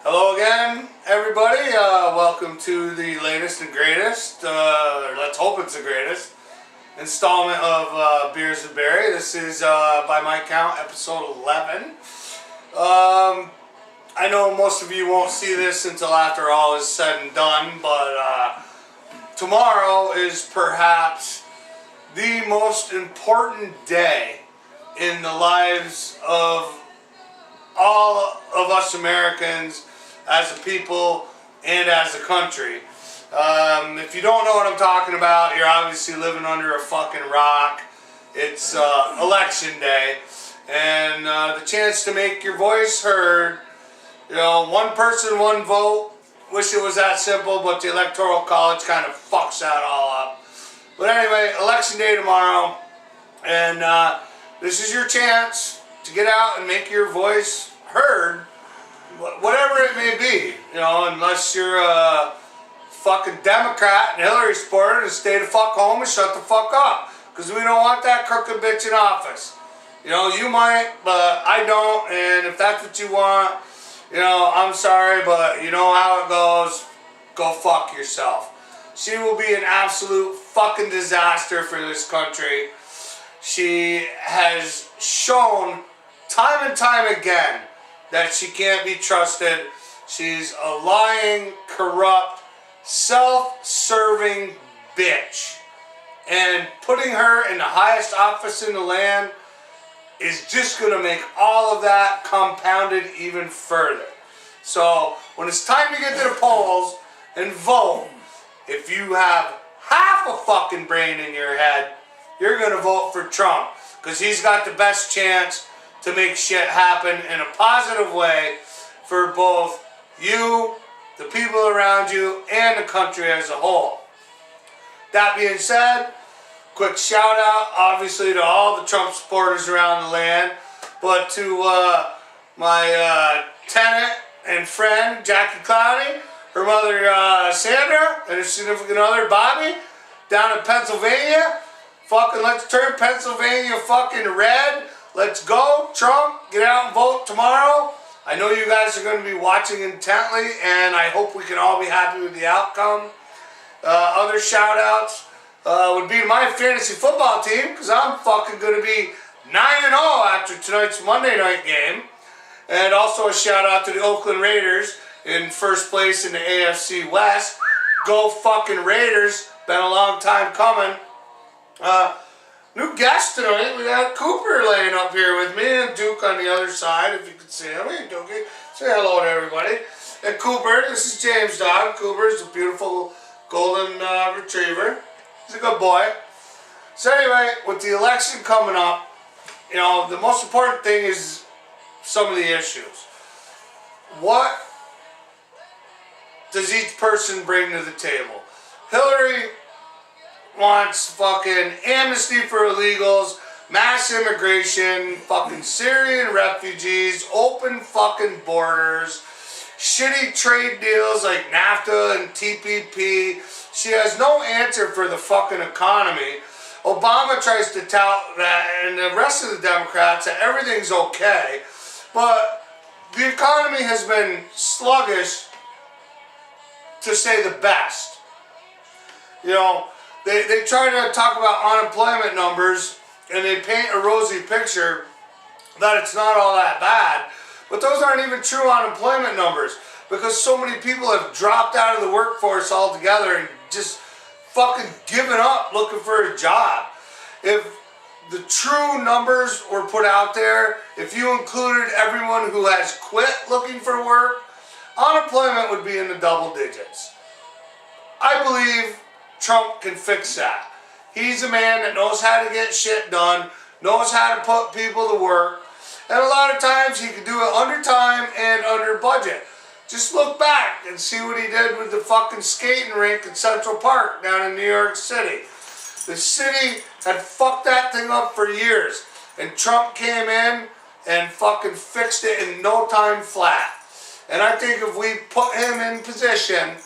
Hello again, everybody. Welcome to the latest and greatest, or let's hope it's the greatest, installment of Beers with Barry. This is, by my count, episode 11. I know most of you won't see this until after all is said and done, but tomorrow is perhaps the most important day in the lives of all of us Americans as a people and as a country. If you don't know what I'm talking about, you're obviously living under a fucking rock. It's election day, and the chance to make your voice heard. You know, one person, one vote. Wish it was that simple, but the Electoral College kind of fucks that all up. But anyway, election day tomorrow, and this is your chance to get out and make your voice heard, whatever it may be. You know, unless you're a fucking Democrat and Hillary supporter, to stay the fuck home and shut the fuck up, because we don't want that crooked bitch in office. You know, you might, but I don't, and if that's what you want, you know, I'm sorry, but you know how it goes. Go fuck yourself. She will be an absolute fucking disaster for this country. She has shown time and time again that she can't be trusted. She's a lying, corrupt, self-serving bitch. And putting her in the highest office in the land is just going to make all of that compounded even further. So when it's time to get to the polls and vote, if you have half a fucking brain in your head, you're going to vote for Trump, because he's got the best chance to make shit happen in a positive way for both you, the people around you, and the country as a whole. That being said, quick shout out obviously to all the Trump supporters around the land, but to my tenant and friend Jackie Clowney, her mother Sandra, and her significant other Bobby down in Pennsylvania. Fucking let's turn Pennsylvania fucking red. Let's go, Trump. Get out and vote tomorrow. I know you guys are going to be watching intently, and I hope we can all be happy with the outcome. Other shout outs would be my fantasy football team, because I'm fucking going to be 9-0 after tonight's Monday night game. And also a shout out to the Oakland Raiders in first place in the AFC West. Go fucking Raiders. Been a long time coming. New guest tonight. We got Cooper laying up here with me, and Duke on the other side, if you could see him. Hey, Dookie. Say hello to everybody. And Cooper, this is James' dog. Cooper is a beautiful golden retriever. He's a good boy. So anyway, with the election coming up, you know, the most important thing is some of the issues. What does each person bring to the table? Hillary wants fucking amnesty for illegals, mass immigration, fucking Syrian refugees, open fucking borders, shitty trade deals like NAFTA and TPP. She has no answer for the fucking economy. Obama tries to tout that, and the rest of the Democrats, that everything's okay, but the economy has been sluggish, to say the best. You know, they try to talk about unemployment numbers, and they paint a rosy picture that it's not all that bad. But those aren't even true unemployment numbers, because so many people have dropped out of the workforce altogether and just fucking given up looking for a job. If the true numbers were put out there, if you included everyone who has quit looking for work, unemployment would be in the double digits. I believe Trump can fix that. He's a man that knows how to get shit done, knows how to put people to work, and a lot of times he can do it under time and under budget. Just look back and see what he did with the fucking skating rink in Central Park down in New York City. The city had fucked that thing up for years, and Trump came in and fucking fixed it in no time flat. And I think if we put him in position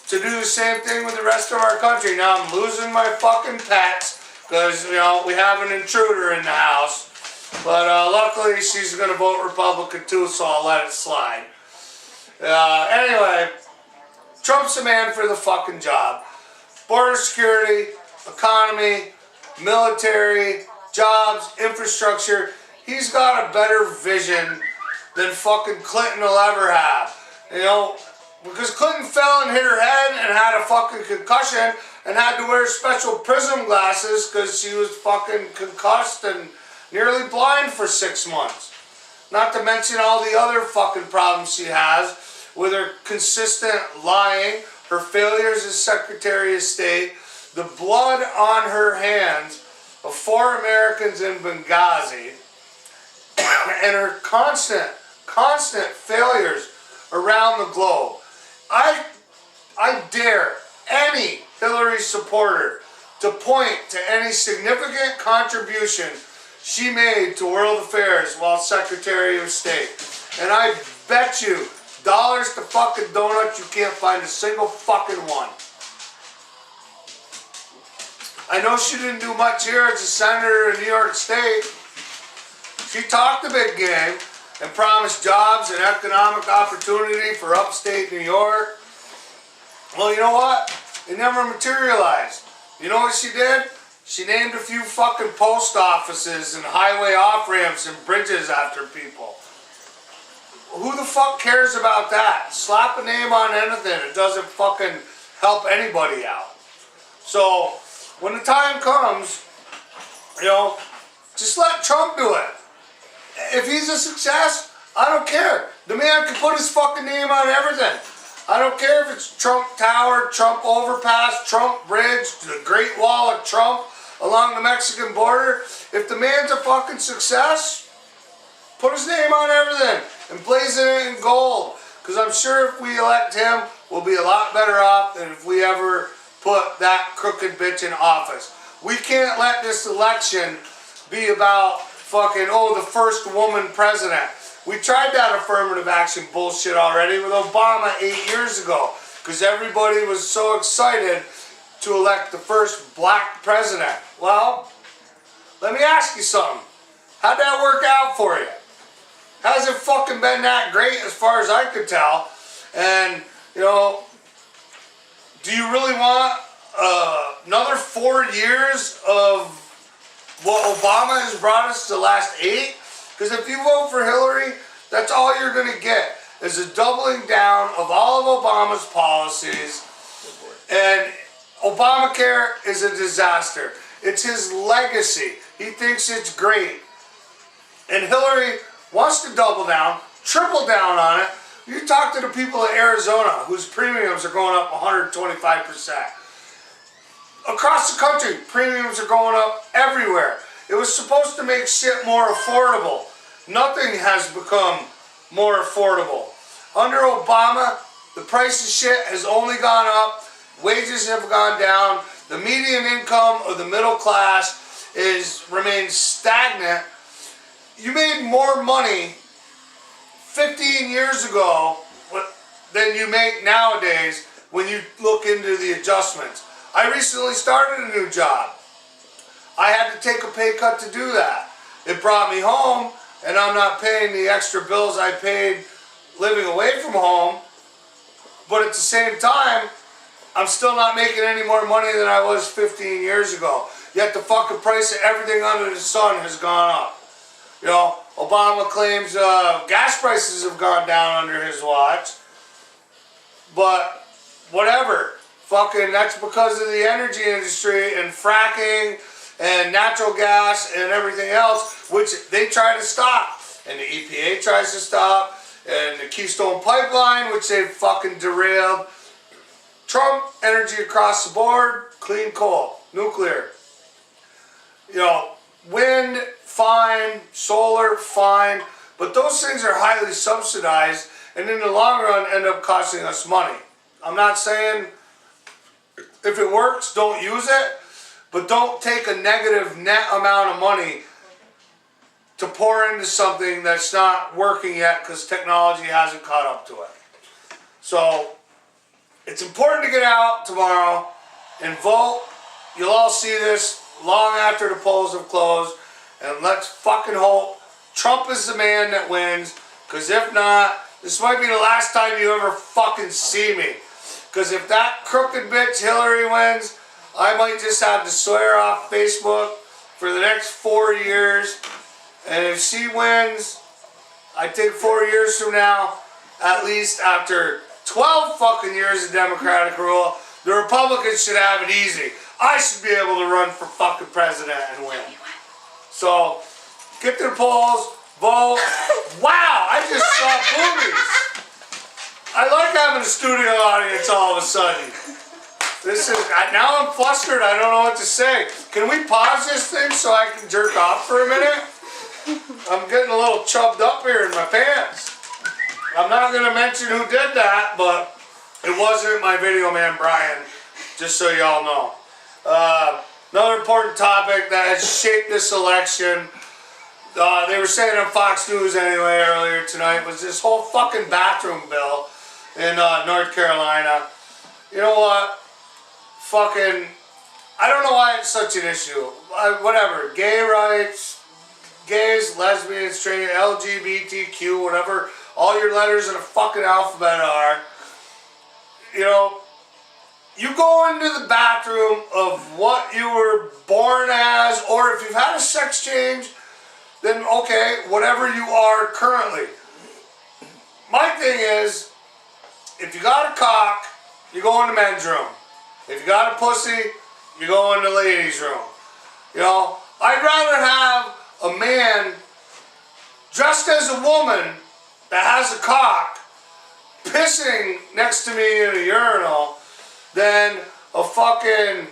to do the same thing with the rest of our country. Now I'm losing my fucking pets because, you know, we have an intruder in the house. But luckily she's going to vote Republican too, so I'll let it slide. Anyway, Trump's the man for the fucking job. Border security, economy, military, jobs, infrastructure. He's got a better vision than fucking Clinton will ever have. You know, because Clinton fell and hit her head and had a fucking concussion and had to wear special prism glasses because she was fucking concussed and nearly blind for 6 months. Not to mention all the other fucking problems she has with her consistent lying, her failures as Secretary of State, the blood on her hands of 4 Americans in Benghazi, and her constant failures around the globe. I dare any Hillary supporter to point to any significant contribution she made to world affairs while Secretary of State. And I bet you, dollars to fucking donuts, you can't find a single fucking one. I know she didn't do much here as a senator in New York State. She talked a big game and promised jobs and economic opportunity for upstate New York. Well, you know what? It never materialized. You know what she did? She named a few fucking post offices and highway off-ramps and bridges after people. Who the fuck cares about that? Slap a name on anything. It doesn't fucking help anybody out. So, when the time comes, you know, just let Trump do it. If he's a success, I don't care. The man can put his fucking name on everything. I don't care if it's Trump Tower, Trump Overpass, Trump Bridge, the Great Wall of Trump along the Mexican border. If the man's a fucking success, put his name on everything and blazon it in gold. Because I'm sure if we elect him, we'll be a lot better off than if we ever put that crooked bitch in office. We can't let this election be about fucking, the first woman president. We tried that affirmative action bullshit already with Obama 8 years ago because everybody was so excited to elect the first black president. Well, let me ask you something. How'd that work out for you? Hasn't fucking been that great as far as I could tell. And, you know, do you really want another 4 years of what Obama has brought us the last 8? Because if you vote for Hillary, that's all you're going to get is a doubling down of all of Obama's policies. And Obamacare is a disaster. It's his legacy. He thinks it's great. And Hillary wants to double down, triple down on it. You talk to the people of Arizona whose premiums are going up 125%. Across the country, premiums are going up everywhere. It was supposed to make shit more affordable. Nothing has become more affordable. Under Obama, the price of shit has only gone up. Wages have gone down. The median income of the middle class remains stagnant. You made more money 15 years ago than you make nowadays when you look into the adjustments. I recently started a new job. I had to take a pay cut to do that. It brought me home, and I'm not paying the extra bills I paid living away from home. But at the same time, I'm still not making any more money than I was 15 years ago. Yet the fucking price of everything under the sun has gone up. You know, Obama claims gas prices have gone down under his watch. But whatever. Fucking, that's because of the energy industry and fracking and natural gas and everything else, which they try to stop. And the EPA tries to stop. And the Keystone Pipeline, which they fucking derailed. Trump, energy across the board, clean coal, nuclear. You know, wind, fine, solar, fine. But those things are highly subsidized and in the long run end up costing us money. I'm not saying if it works, don't use it. But don't take a negative net amount of money to pour into something that's not working yet because technology hasn't caught up to it. So, it's important to get out tomorrow and vote. You'll all see this long after the polls have closed. And let's fucking hope Trump is the man that wins. Because if not, This might be the last time you ever fucking see me. Because if that crooked bitch Hillary wins, I might just have to swear off Facebook for the next 4 years. And if she wins, I think 4 years from now, at least after 12 fucking years of Democratic rule, the Republicans should have it easy. I should be able to run for fucking president and win. So, get to the polls, vote. Wow, I just saw boobies. I like having a studio audience all of a sudden. Now I'm flustered, I don't know what to say. Can we pause this thing so I can jerk off for a minute? I'm getting a little chubbed up here in my pants. I'm not going to mention who did that, but it wasn't my video man Brian, just so y'all know. Another important topic that has shaped this election, they were saying on Fox News anyway earlier tonight, was this whole fucking bathroom bill in North Carolina. You know what? Fucking, I don't know why it's such an issue. Whatever, gay rights, gays, lesbians, straight, LGBTQ, whatever, all your letters in the fucking alphabet are. You know, you go into the bathroom of what you were born as, or if you've had a sex change, then okay, whatever you are currently. My thing is, if you got a cock, you go in the men's room. If you got a pussy, you go in the ladies' room. You know, I'd rather have a man dressed as a woman that has a cock pissing next to me in a urinal than a fucking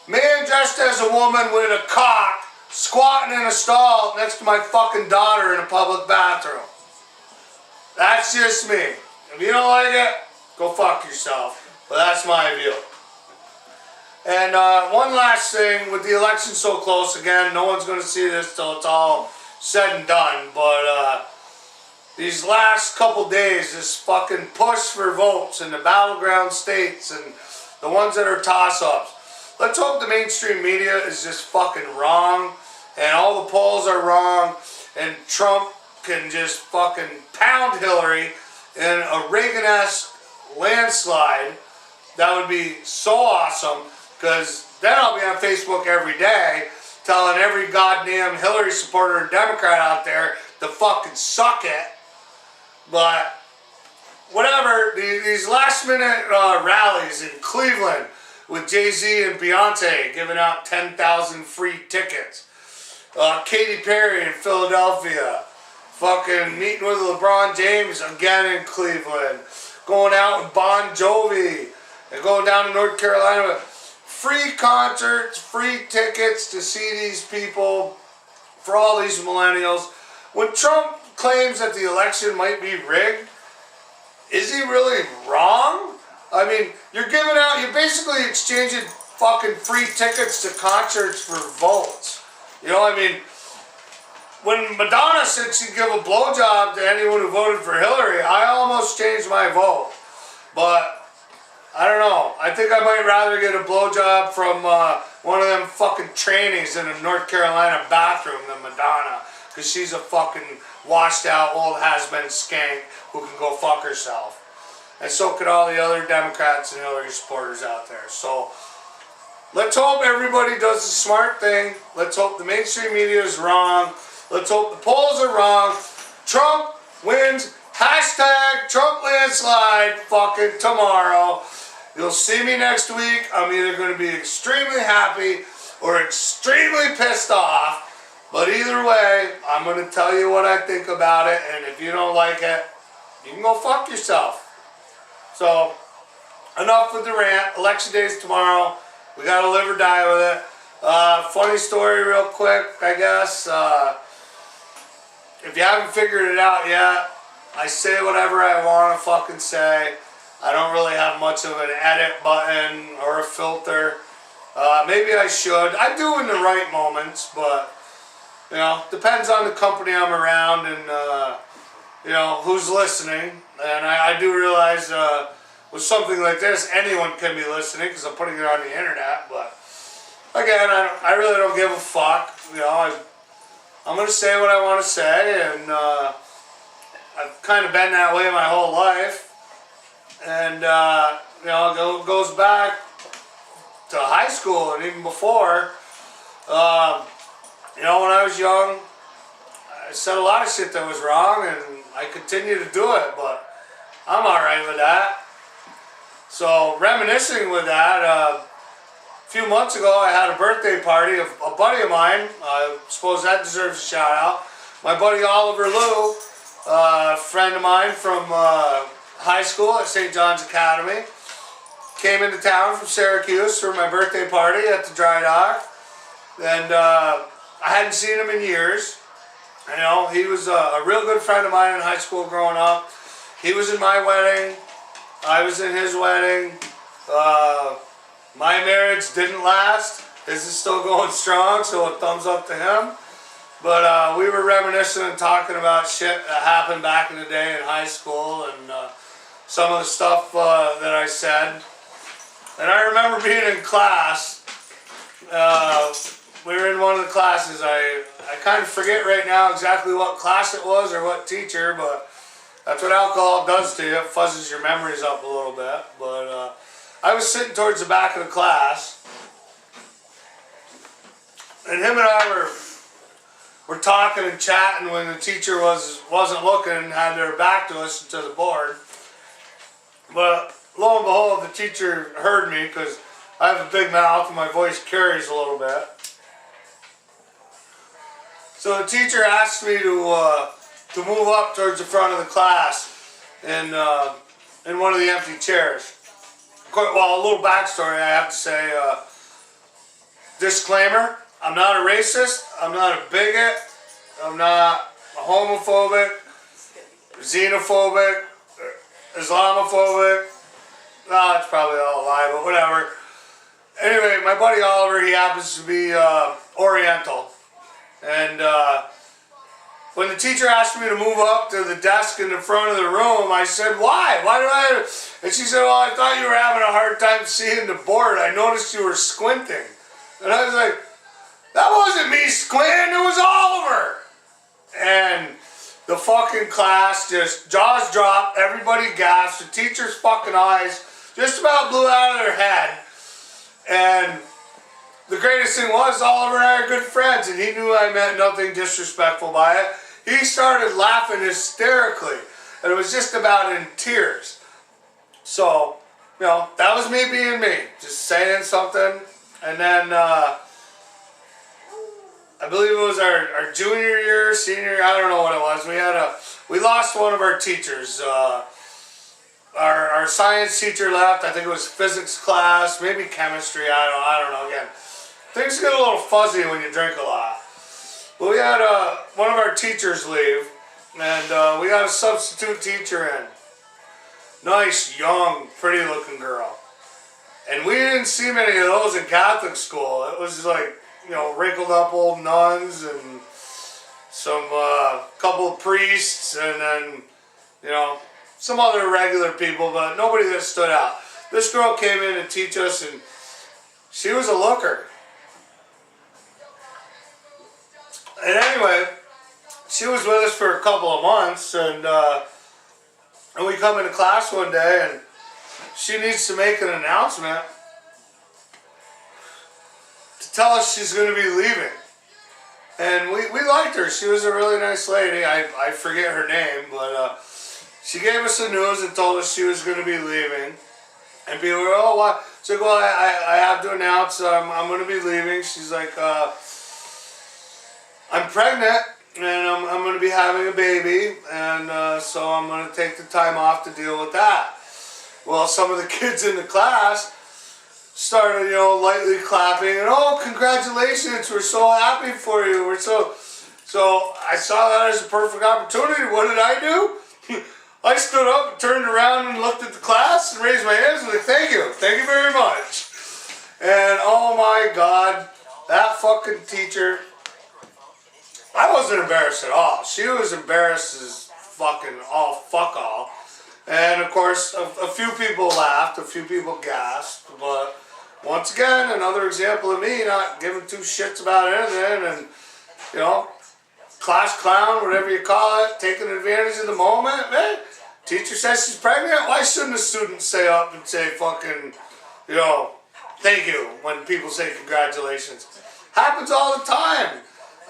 man dressed as a woman with a cock squatting in a stall next to my fucking daughter in a public bathroom. That's just me. If you don't like it, go fuck yourself. But that's my view. And one last thing, with the election so close, again, no one's going to see this till it's all said and done, but these last couple days, this fucking push for votes in the battleground states and the ones that are toss-ups, let's hope the mainstream media is just fucking wrong and all the polls are wrong and Trump can just fucking pound Hillary in a Reagan-esque landslide. That would be so awesome, because then I'll be on Facebook every day telling every goddamn Hillary supporter and Democrat out there to fucking suck it. But whatever, these last minute rallies in Cleveland with Jay-Z and Beyonce giving out 10,000 free tickets. Katy Perry in Philadelphia. Fucking meeting with LeBron James again in Cleveland. Going out with Bon Jovi. And going down to North Carolina with free concerts, free tickets to see these people for all these millennials. When Trump claims that the election might be rigged, is he really wrong? I mean, you're basically exchanging fucking free tickets to concerts for votes. You know, I mean, when Madonna said she'd give a blowjob to anyone who voted for Hillary, I almost changed my vote. But I don't know. I think I might rather get a blowjob from one of them fucking trainees in a North Carolina bathroom than Madonna. Because she's a fucking washed out old has-been skank who can go fuck herself. And so could all the other Democrats and Hillary supporters out there. So let's hope everybody does the smart thing. Let's hope the mainstream media is wrong. Let's hope the polls are wrong. Trump wins. Hashtag Trump landslide fucking tomorrow. You'll see me next week. I'm either going to be extremely happy or extremely pissed off. But either way, I'm going to tell you what I think about it. And if you don't like it, you can go fuck yourself. So, enough with the rant. Election day is tomorrow. We got to live or die with it. Funny story real quick, I guess. If you haven't figured it out yet, I say whatever I want to fucking say. I don't really have much of an edit button or a filter. Maybe I should. I do in the right moments, but, you know, depends on the company I'm around and, you know, who's listening. And I do realize with something like this, anyone can be listening because I'm putting it on the internet. But, again, I really don't give a fuck. You know, I'm going to say what I want to say, and I've kind of been that way my whole life. And, you know, it goes back to high school and even before. You know, when I was young, I said a lot of shit that was wrong, and I continue to do it, but I'm alright with that. So, reminiscing with that, a few months ago I had a birthday party of a buddy of mine. I suppose that deserves a shout out. My buddy Oliver Lou, a friend of mine from high school at St. John's Academy, came into town from Syracuse for my birthday party at the dry dock. And I hadn't seen him in years. You know, he was a real good friend of mine in high school growing up. He was in my wedding. I was in his wedding. My marriage didn't last. His is still going strong, so a thumbs up to him. But we were reminiscing and talking about shit that happened back in the day in high school and some of the stuff that I said. And I remember being in class. We were in one of the classes. I kind of forget right now exactly what class it was or what teacher, but that's what alcohol does to you. It fuzzes your memories up a little bit. But I was sitting towards the back of the class, and him and I were talking and chatting when the teacher wasn't looking and had their back to us and to the board. But lo and behold, the teacher heard me because I have a big mouth and my voice carries a little bit. So the teacher asked me to move up towards the front of the class in one of the empty chairs. Well, a little backstory I have to say. Disclaimer, I'm not a racist, I'm not a bigot, I'm not homophobic, xenophobic, Islamophobic. No, it's probably all a lie, but whatever. Anyway, my buddy Oliver, he happens to be Oriental. And when the teacher asked me to move up to the desk in the front of the room, I said, why? Why do I? And she said, well, I thought you were having a hard time seeing the board. I noticed you were squinting. And I was like, that wasn't me squinting, it was Oliver. And the fucking class just, jaws dropped, everybody gasped, the teacher's fucking eyes just about blew out of their head. And the greatest thing was, Oliver and I are good friends, and he knew I meant nothing disrespectful by it. He started laughing hysterically, and it was just about in tears. So, you know, that was me being me, just saying something. And then, I believe it was our junior year, senior year, I don't know what it was. We lost one of our teachers. Our science teacher left. I think it was physics class, maybe chemistry. I don't know. Again, things get a little fuzzy when you drink a lot. But we had one of our teachers leave, and we got a substitute teacher in. Nice, young, pretty-looking girl. And we didn't see many of those in Catholic school. It was like, you know, wrinkled up old nuns and some couple of priests, and then, you know, some other regular people, but nobody that stood out. This girl came in to teach us, and she was a looker. And anyway, she was with us for a couple of months, and we come into class one day, and she needs to make an announcement to tell us she's going to be leaving. And we liked her. She was a really nice lady. I forget her name, but she gave us the news and told us she was going to be leaving. And people were, oh, what? So, well, I have to announce I'm going to be leaving. She's like, I'm pregnant, and I'm going to be having a baby, and so I'm going to take the time off to deal with that. Well, some of the kids in the class started, you know, lightly clapping, and oh, congratulations, we're so happy for you. So I saw that as a perfect opportunity. What did I do? I stood up and turned around and looked at the class and raised my hands and was like, thank you very much. And oh my God, that fucking teacher, I wasn't embarrassed at all. She was embarrassed as fucking fuck all. And of course, a few people laughed, a few people gasped, but once again, another example of me not giving two shits about anything, and, you know, class clown, whatever you call it, taking advantage of the moment, man. Teacher says she's pregnant. Why shouldn't a student stay up and say fucking, thank you when people say congratulations? Happens all the time.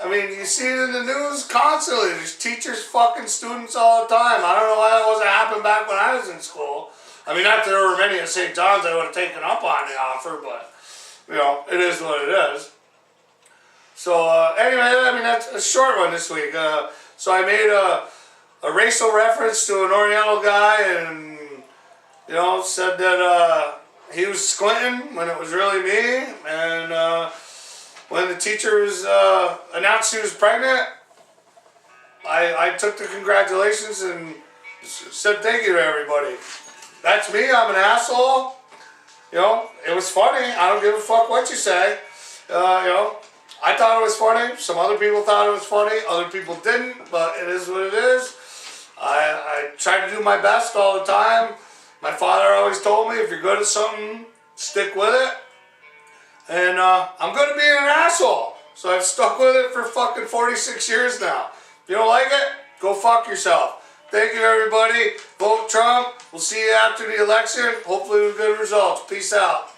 I mean, you see it in the news constantly. There's teachers fucking students all the time. I don't know why that wasn't happening back when I was in school. I mean, not that there were many at St. John's I would have taken up on the offer, but, it is what it is. So, anyway, I mean, that's a short one this week. So I made a racial reference to an Oriental guy and, said that he was squinting when it was really me. And when the teachers announced she was pregnant, I took the congratulations and said thank you to everybody. That's me. I'm an asshole. It was funny. I don't give a fuck what you say. I thought it was funny. Some other people thought it was funny. Other people didn't, but it is what it is. I try to do my best all the time. My father always told me, if you're good at something, stick with it. And I'm good at being an asshole. So I've stuck with it for fucking 46 years now. If you don't like it, go fuck yourself. Thank you, everybody. Vote Trump. We'll see you after the election. Hopefully with good results. Peace out.